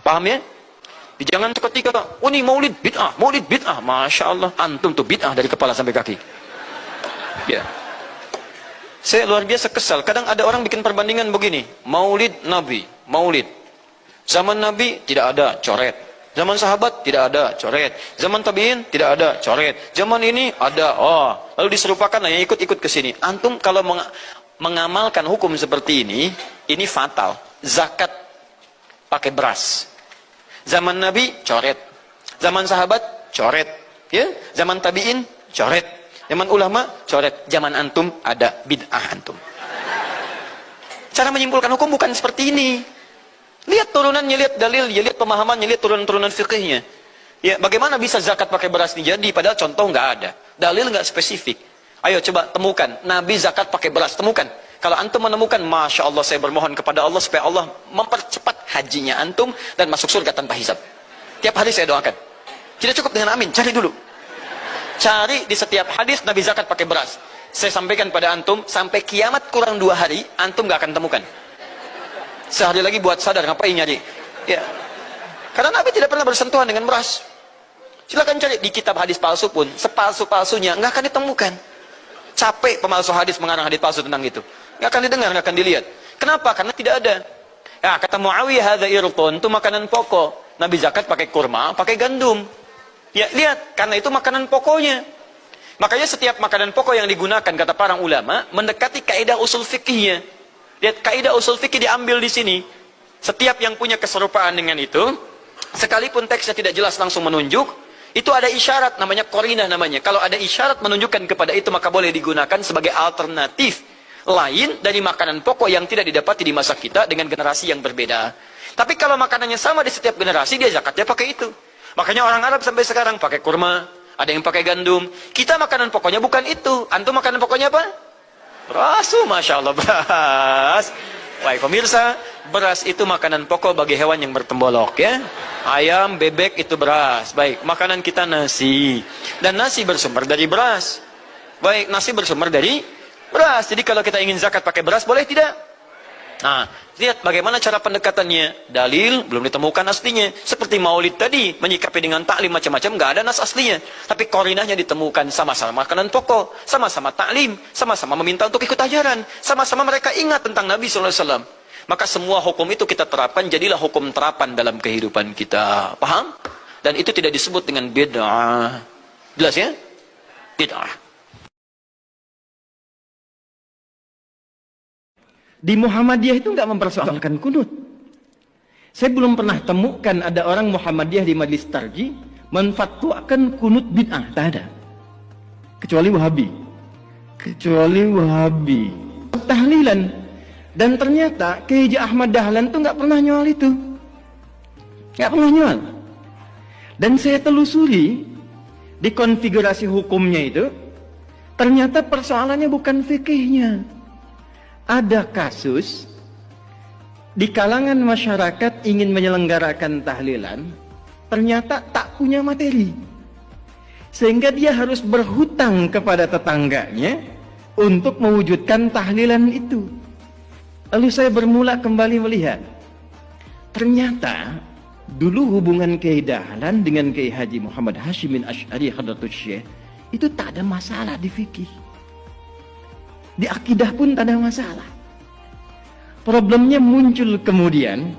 Paham ya? Jangan ketika, oh ini maulid bid'ah, Masya Allah, antum tuh bid'ah dari kepala sampai kaki. Ya. Saya luar biasa kesal. Kadang ada orang bikin perbandingan begini, maulid Nabi, maulid. Zaman Nabi tidak ada, coret. Zaman sahabat tidak ada, coret. Zaman tabi'in tidak ada, coret. Zaman ini ada, oh. Lalu diserupakan yang ikut-ikut ke sini. Antum kalau mengamalkan hukum seperti ini fatal. Zakat pakai beras. Zaman Nabi coret, zaman sahabat coret, ya, zaman tabiin coret, zaman ulama coret, zaman antum ada bid'ah antum. Cara menyimpulkan hukum bukan seperti ini. Lihat turunannya, lihat dalilnya, lihat pemahamannya, lihat turunan-turunan fikihnya. Ya, bagaimana bisa zakat pakai beras ini jadi? Padahal contoh nggak ada, dalil nggak spesifik. Ayo coba temukan, Nabi zakat pakai beras, temukan. Kalau antum menemukan, Masya Allah, saya bermohon kepada Allah supaya Allah mempercepat hajinya antum dan masuk surga tanpa hisab. Tiap hari saya doakan. Tidak cukup dengan amin, cari dulu. Cari di setiap hadis Nabi zakat pakai beras. Saya sampaikan pada antum, sampai kiamat kurang 2 hari, antum gak akan temukan. Sehari lagi buat sadar, ngapain nyari? Ya. Karena Nabi tidak pernah bersentuhan dengan beras. Silakan cari di kitab hadis palsu pun, sepalsu-palsunya nggak akan ditemukan. Capek pemalsu hadis mengarang hadis palsu tentang itu. Nggak akan didengar, nggak akan dilihat. Kenapa? Karena tidak ada. Ya, kata Muawiyah, hadza irqun, itu makanan pokok. Nabi zakat pakai kurma, pakai gandum. Ya, lihat, karena itu makanan pokoknya. Makanya setiap makanan pokok yang digunakan, kata para ulama, mendekati kaidah usul fikihnya. Lihat, kaidah usul fikih diambil di sini. Setiap yang punya keserupaan dengan itu, sekalipun teksnya tidak jelas langsung menunjuk, itu ada isyarat, namanya qarinah namanya. Kalau ada isyarat menunjukkan kepada itu, maka boleh digunakan sebagai alternatif lain dari makanan pokok yang tidak didapati di masa kita dengan generasi yang berbeda. Tapi kalau makanannya sama di setiap generasi, dia zakatnya pakai itu. Makanya orang Arab sampai sekarang pakai kurma, ada yang pakai gandum. Kita makanan pokoknya bukan itu. Antum makanan pokoknya apa? Beras, Masya Allah, beras. Baik pemirsa, beras itu makanan pokok bagi hewan yang bertembolok, ya. Ayam, bebek itu beras. Baik, makanan kita nasi. Dan nasi bersumber dari beras. Baik, nasi bersumber dari beras. Jadi kalau kita ingin zakat pakai beras, boleh tidak? Nah, lihat bagaimana cara pendekatannya. Dalil belum ditemukan aslinya. Seperti maulid tadi, menyikapi dengan taklim macam-macam, nggak ada nas aslinya. Tapi korinahnya ditemukan, sama-sama makanan pokok, sama-sama taklim, sama-sama meminta untuk ikut ajaran, sama-sama mereka ingat tentang Nabi SAW. Maka semua hukum itu kita terapkan, jadilah hukum terapan dalam kehidupan kita. Paham? Dan itu tidak disebut dengan bid'ah. Jelas ya? Bid'ah. Di Muhammadiyah itu nggak mempersoalkan kunut. Saya belum pernah temukan ada orang Muhammadiyah di Majelis Tarji menfatwakan kunut bid'ah, tak ada. Kecuali Wahabi. Tahlilan. Dan ternyata Kiai Haji Ahmad Dahlan tuh nggak pernah nyual itu. Nggak pernah nyual. Dan saya telusuri di konfigurasi hukumnya itu, ternyata persoalannya bukan fikihnya. Ada kasus di kalangan masyarakat ingin menyelenggarakan tahlilan, ternyata tak punya materi. Sehingga dia harus berhutang kepada tetangganya untuk mewujudkan tahlilan itu. Lalu saya bermula kembali melihat, ternyata dulu hubungan Kiai Dahlan dengan Kiai Haji Muhammad Hashim bin Asy'ari Hadratus Syekh itu tak ada masalah di fikih. Di akidah pun tak ada masalah. Problemnya muncul kemudian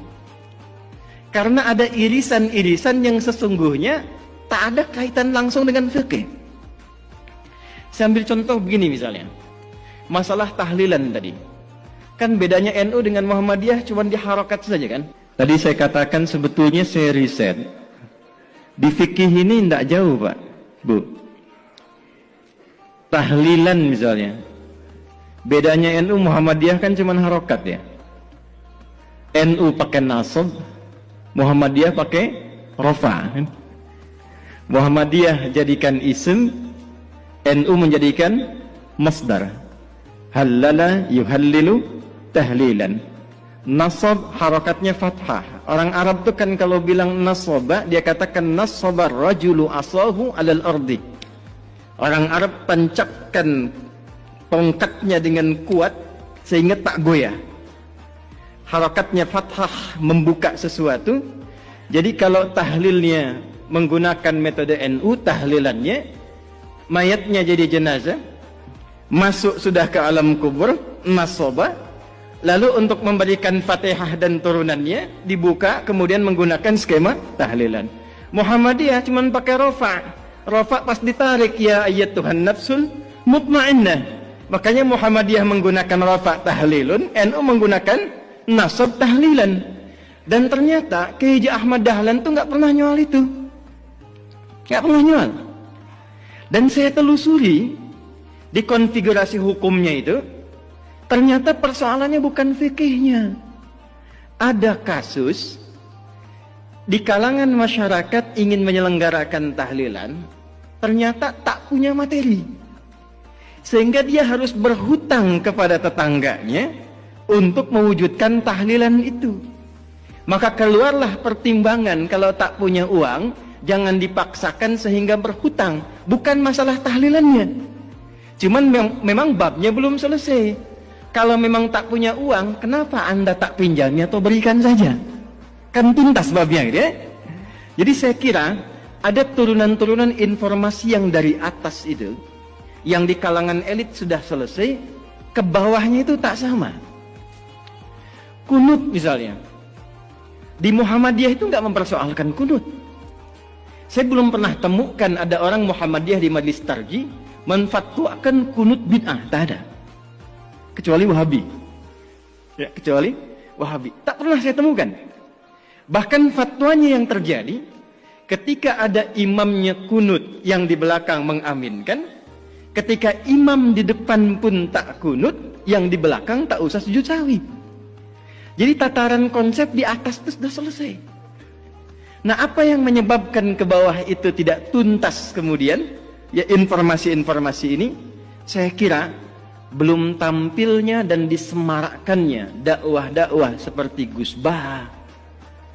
karena ada irisan-irisan yang sesungguhnya tak ada kaitan langsung dengan fikih. Saya ambil contoh begini misalnya. Masalah tahlilan tadi. Kan bedanya NU dengan Muhammadiyah cuma di harokat saja kan? Tadi saya katakan sebetulnya saya riset. Di fikih ini tidak jauh Pak, Bu. Tahlilan misalnya. Bedanya NU Muhammadiyah kan cuma harokat ya. NU pakai nasab, Muhammadiyah pakai rofa. Muhammadiyah jadikan isim, NU menjadikan masdar. Halala yuhallilu tahlilan. Nasab harokatnya fathah. Orang Arab tuh kan kalau bilang nasaba, dia katakan nasabar rajulu asahu alal ardi. Orang Arab tancapkan tongkatnya dengan kuat sehingga tak goyah. Harakatnya fathah membuka sesuatu, Jadi kalau tahlilnya menggunakan metode NU, tahlilannya mayatnya jadi jenazah, masuk sudah ke alam kubur, nasabah, lalu untuk memberikan Fatihah dan turunannya dibuka, kemudian menggunakan skema tahlilan. Muhammadiyah cuma pakai rofa pas ditarik, ya ayat Tuhan nafsul mutmainnah. Makanya Muhammadiyah menggunakan rofa tahlilun, NU menggunakan nasab tahlilan. Dan ternyata Kiai Ahmad Dahlan tuh nggak pernah nyual itu, nggak pernah nyual. Dan saya telusuri di konfigurasi hukumnya itu, ternyata persoalannya bukan fikihnya. Ada kasus di kalangan masyarakat ingin menyelenggarakan tahlilan, ternyata tak punya materi, sehingga dia harus berhutang kepada tetangganya untuk mewujudkan tahlilan itu. Maka keluarlah pertimbangan, kalau tak punya uang jangan dipaksakan sehingga berhutang. Bukan masalah tahlilannya, cuman memang babnya belum selesai. Kalau memang tak punya uang, kenapa Anda tak pinjamnya atau berikan saja? Kan tuntas babnya gitu ya. Jadi saya kira ada turunan-turunan informasi yang dari atas itu, yang di kalangan elit sudah selesai, ke bawahnya itu tak sama. Kunut misalnya, di Muhammadiyah itu nggak mempersoalkan kunut. Saya belum pernah temukan ada orang Muhammadiyah di Majelis Tarji menfatwakan kunut bid'ah, tak ada. Kecuali Wahabi. Ya, kecuali Wahabi. Tak pernah saya temukan. Bahkan fatwanya yang terjadi ketika ada imamnya kunut yang di belakang mengaminkan, ketika imam di depan pun tak kunut, yang di belakang tak usah sujud sahwi. Jadi tataran konsep di atas itu sudah selesai. Nah, apa yang menyebabkan ke bawah itu tidak tuntas kemudian? Ya, informasi-informasi ini saya kira belum tampilnya dan disemarakkannya dakwah-dakwah seperti Gus Bah,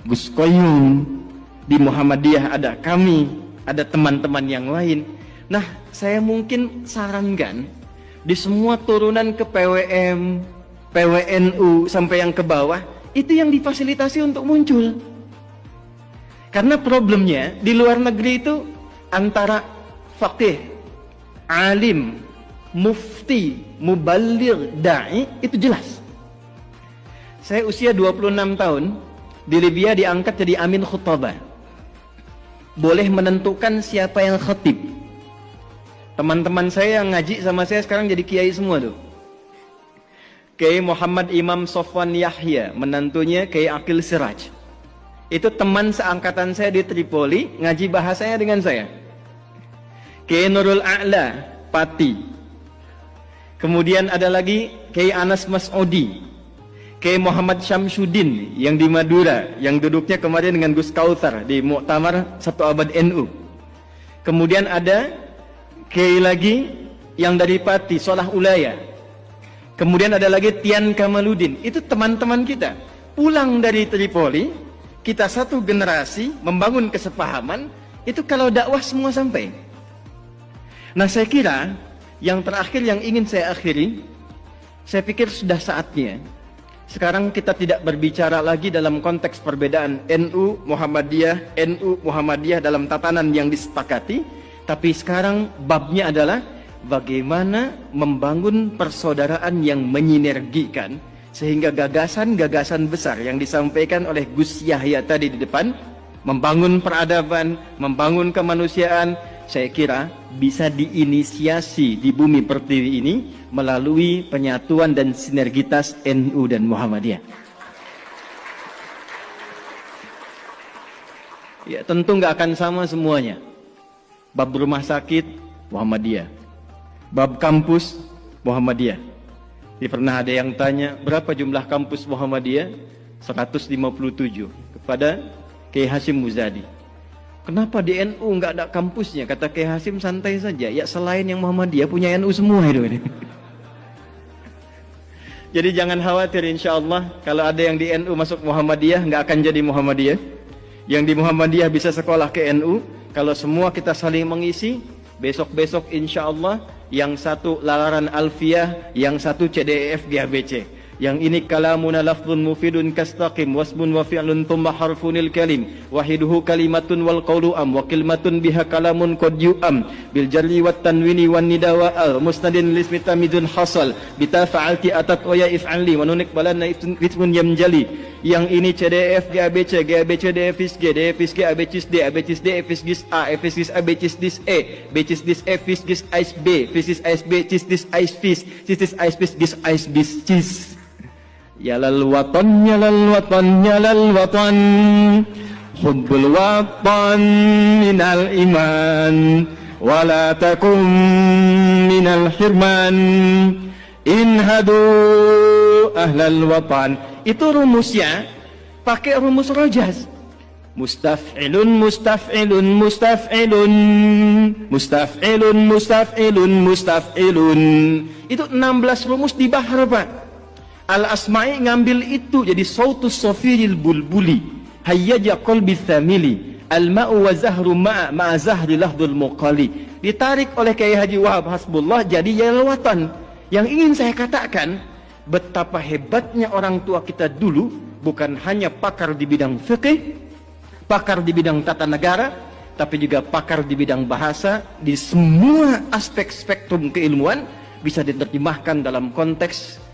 Gus Koyum. Di Muhammadiyah ada kami, ada teman-teman yang lain. Nah, saya mungkin sarankan di semua turunan ke PWM, PWNU sampai yang ke bawah, itu yang difasilitasi untuk muncul. Karena problemnya di luar negeri itu antara faqih, alim, mufti, muballigh, da'i itu jelas. Saya usia 26 tahun, di Libya diangkat jadi amin khutbah. Boleh menentukan siapa yang khatib. Teman-teman saya yang ngaji sama saya sekarang jadi kiai semua tuh. Kiai Muhammad Imam Sofwan Yahya, menantunya Kiai Aqil Siraj. Itu teman seangkatan saya di Tripoli, ngaji bahasanya dengan saya. Kiai Nurul A'la, Pati. Kemudian ada lagi Kiai Anas Mas'udi, Kiai Muhammad Syamsuddin yang di Madura, yang duduknya kemarin dengan Gus Kautsar di Muktamar 1 Abad NU. Kemudian ada Kiai lagi yang dari Pati, Solah Ulaya. Kemudian ada lagi Tian Kamaluddin. Itu teman-teman kita. Pulang dari Tripoli, kita satu generasi membangun kesepahaman, itu kalau dakwah semua sampai. Nah, saya kira yang terakhir yang ingin saya akhiri, saya pikir sudah saatnya sekarang kita tidak berbicara lagi dalam konteks perbedaan NU Muhammadiyah dalam tatanan yang disepakati, tapi sekarang babnya adalah bagaimana membangun persaudaraan yang menyinergikan, sehingga gagasan-gagasan besar yang disampaikan oleh Gus Yahya tadi di depan, membangun peradaban, membangun kemanusiaan, saya kira bisa diinisiasi di bumi pertiwi ini melalui penyatuan dan sinergitas NU dan Muhammadiyah. Ya, tentu nggak akan sama semuanya. Bab rumah sakit Muhammadiyah, bab kampus Muhammadiyah. Jadi pernah ada yang tanya berapa jumlah kampus Muhammadiyah? 157 kepada Kiai Hasyim Muzadi. Kenapa di NU nggak ada kampusnya? Kata Kiai Hasyim, santai saja. Ya, selain yang Muhammadiyah punya NU semua itu. Jadi jangan khawatir, insya Allah kalau ada yang di NU masuk Muhammadiyah nggak akan jadi Muhammadiyah. Yang di Muhammadiyah bisa sekolah ke NU. Kalau semua kita saling mengisi, besok-besok insya Allah yang satu lalaran Alfiyah, yang satu CDEF GHBC. Yang ini kalamuna lafzun mufidun kastaqim wasmun wa fi'lun thumma harfunil kalim wahiduhu kalimatun wal qawlu am wa kalimatun biha kalamun qad yu'am bil jarri wat tanwini wan nida wa al musnadin lismi tamizun hasal bita fa'alti atat wa ya if'ali wa nunik balanna ismun yamjali. Yang ini CDF GABC GABC DFIS G DFIS G ABCIS D ABCIS D FIS GIS A FIS GIS ABCIS DIS E BCIS DIS E FIS GIS AIS B FIS GIS AIS B CIS DIS AIS FIS CIS DIS AIS FIS GIS AIS BIS CIS. Yalal watan yalal watan yalal watan hubbul watan minal iman wala takum minal hirman inhadu ahlal watan. Itu rumusnya pakai rumus rojas. Mustaf'ilun mustaf'ilun mustaf'ilun mustaf'ilun mustaf'ilun mustaf'ilun. Itu 16 rumus di bahar, Pak. Al-Asma'i ngambil itu jadi sautus sofiril bulbuli hayyaja qalbi thamili al-ma'u wa zahru ma'a zahri lahdul muqali. Ditarik oleh Kiai Haji Wahab Hasbullah jadi yalwatan. Yang ingin saya katakan, betapa hebatnya orang tua kita dulu, bukan hanya pakar di bidang fikih, pakar di bidang tata negara, tapi juga pakar di bidang bahasa. Di semua aspek spektrum keilmuan bisa diterjemahkan dalam konteks